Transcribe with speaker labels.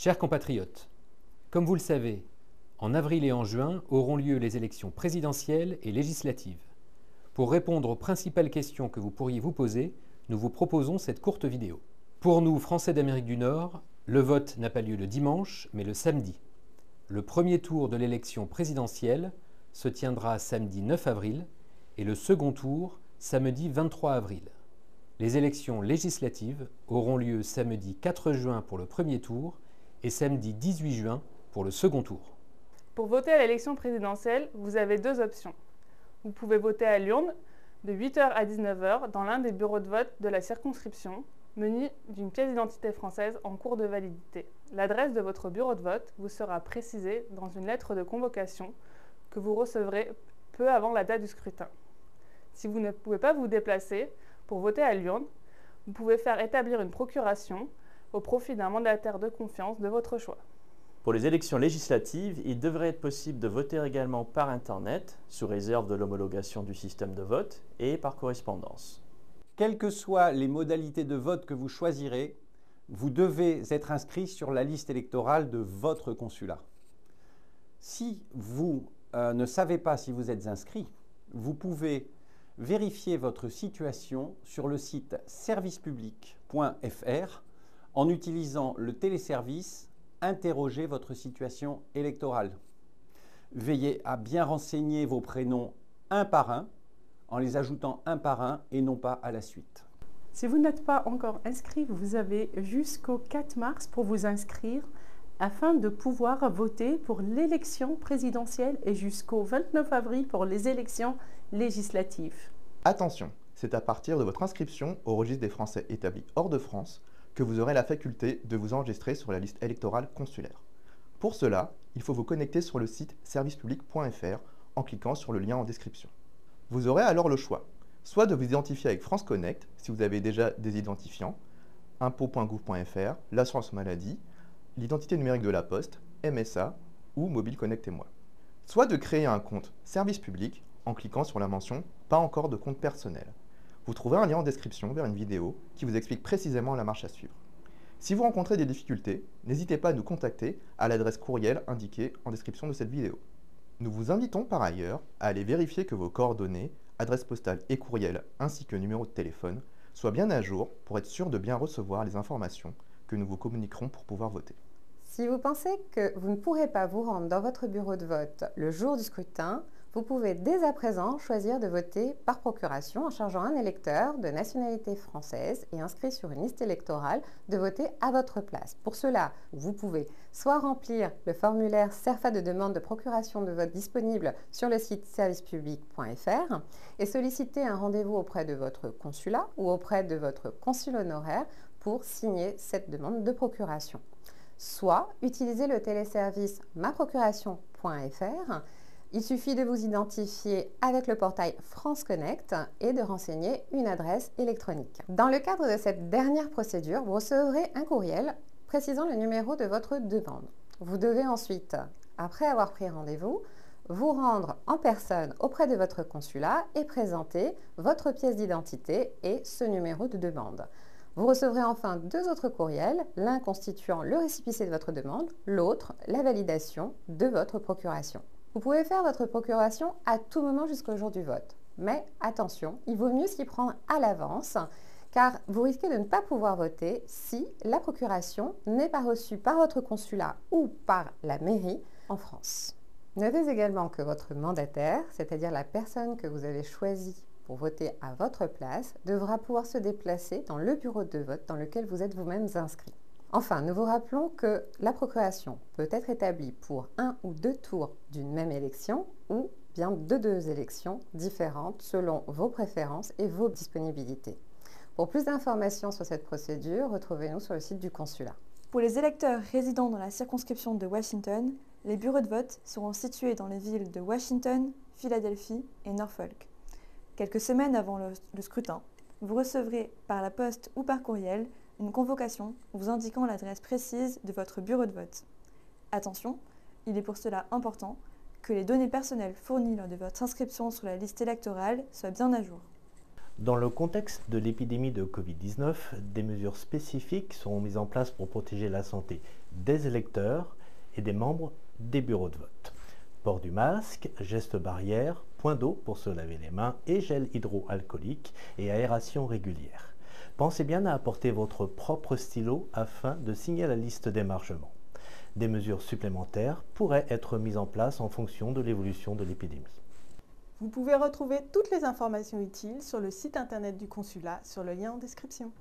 Speaker 1: Chers compatriotes, comme vous le savez, en avril et en juin auront lieu les élections présidentielles et législatives. Pour répondre aux principales questions que vous pourriez vous poser, nous vous proposons cette courte vidéo. Pour nous, Français d'Amérique du Nord, le vote n'a pas lieu le dimanche, mais le samedi. Le premier tour de l'élection présidentielle se tiendra samedi 9 avril et le second tour samedi 23 avril. Les élections législatives auront lieu samedi 4 juin pour le premier tour et samedi 18 juin pour le second tour.
Speaker 2: Pour voter à l'élection présidentielle, vous avez deux options. Vous pouvez voter à l'urne de 8h à 19h dans l'un des bureaux de vote de la circonscription, muni d'une pièce d'identité française en cours de validité. L'adresse de votre bureau de vote vous sera précisée dans une lettre de convocation que vous recevrez peu avant la date du scrutin. Si vous ne pouvez pas vous déplacer pour voter à l'urne, vous pouvez faire établir une procuration au profit d'un mandataire de confiance de votre choix.
Speaker 3: Pour les élections législatives, il devrait être possible de voter également par Internet, sous réserve de l'homologation du système de vote, et par correspondance.
Speaker 4: Quelles que soient les modalités de vote que vous choisirez, vous devez être inscrit sur la liste électorale de votre consulat. Si vous ne savez pas si vous êtes inscrit, vous pouvez vérifier votre situation sur le site servicepublic.fr en utilisant le téléservice « Interrogez votre situation électorale ». Veillez à bien renseigner vos prénoms un par un, en les ajoutant un par un et non pas à la suite.
Speaker 5: Si vous n'êtes pas encore inscrit, vous avez jusqu'au 4 mars pour vous inscrire afin de pouvoir voter pour l'élection présidentielle et jusqu'au 29 avril pour les élections législatives.
Speaker 6: Attention, c'est à partir de votre inscription au registre des Français établis hors de France que vous aurez la faculté de vous enregistrer sur la liste électorale consulaire. Pour cela, il faut vous connecter sur le site servicepublic.fr en cliquant sur le lien en description. Vous aurez alors le choix, soit de vous identifier avec France Connect si vous avez déjà des identifiants, impôts.gouv.fr, l'assurance maladie, l'identité numérique de la Poste, MSA ou Mobile Connectez-moi. Soit de créer un compte service public en cliquant sur la mention « Pas encore de compte personnel ». Vous trouverez un lien en description vers une vidéo qui vous explique précisément la marche à suivre. Si vous rencontrez des difficultés, n'hésitez pas à nous contacter à l'adresse courriel indiquée en description de cette vidéo. Nous vous invitons par ailleurs à aller vérifier que vos coordonnées, adresse postale et courriel ainsi que numéro de téléphone soient bien à jour pour être sûr de bien recevoir les informations que nous vous communiquerons pour pouvoir voter.
Speaker 7: Si vous pensez que vous ne pourrez pas vous rendre dans votre bureau de vote le jour du scrutin, vous pouvez dès à présent choisir de voter par procuration en chargeant un électeur de nationalité française et inscrit sur une liste électorale de voter à votre place. Pour cela, vous pouvez soit remplir le formulaire CERFA de demande de procuration de vote disponible sur le site servicepublic.fr et solliciter un rendez-vous auprès de votre consulat ou auprès de votre consul honoraire pour signer cette demande de procuration. Soit utiliser le téléservice maprocuration.fr. Il suffit de vous identifier avec le portail France Connect et de renseigner une adresse électronique. Dans le cadre de cette dernière procédure, vous recevrez un courriel précisant le numéro de votre demande. Vous devez ensuite, après avoir pris rendez-vous, vous rendre en personne auprès de votre consulat et présenter votre pièce d'identité et ce numéro de demande. Vous recevrez enfin deux autres courriels, l'un constituant le récépissé de votre demande, l'autre la validation de votre procuration. Vous pouvez faire votre procuration à tout moment jusqu'au jour du vote. Mais attention, il vaut mieux s'y prendre à l'avance car vous risquez de ne pas pouvoir voter si la procuration n'est pas reçue par votre consulat ou par la mairie en France. Notez également que votre mandataire, c'est-à-dire la personne que vous avez choisie pour voter à votre place, devra pouvoir se déplacer dans le bureau de vote dans lequel vous êtes vous-même inscrit. Enfin, nous vous rappelons que la procuration peut être établie pour un ou deux tours d'une même élection ou bien de deux élections différentes selon vos préférences et vos disponibilités. Pour plus d'informations sur cette procédure, retrouvez-nous sur le site du consulat.
Speaker 8: Pour les électeurs résidant dans la circonscription de Washington, les bureaux de vote seront situés dans les villes de Washington, Philadelphie et Norfolk. Quelques semaines avant le scrutin, vous recevrez par la poste ou par courriel une convocation vous indiquant l'adresse précise de votre bureau de vote. Attention, il est pour cela important que les données personnelles fournies lors de votre inscription sur la liste électorale soient bien à jour.
Speaker 3: Dans le contexte de l'épidémie de Covid-19, des mesures spécifiques seront mises en place pour protéger la santé
Speaker 9: des électeurs et des membres des bureaux de vote. Port du masque, gestes barrières, point d'eau pour se laver les mains et gel hydroalcoolique et aération régulière. Pensez bien à apporter votre propre stylo afin de signer la liste d'émargement. Des mesures supplémentaires pourraient être mises en place en fonction de l'évolution de l'épidémie.
Speaker 10: Vous pouvez retrouver toutes les informations utiles sur le site internet du consulat sur le lien en description.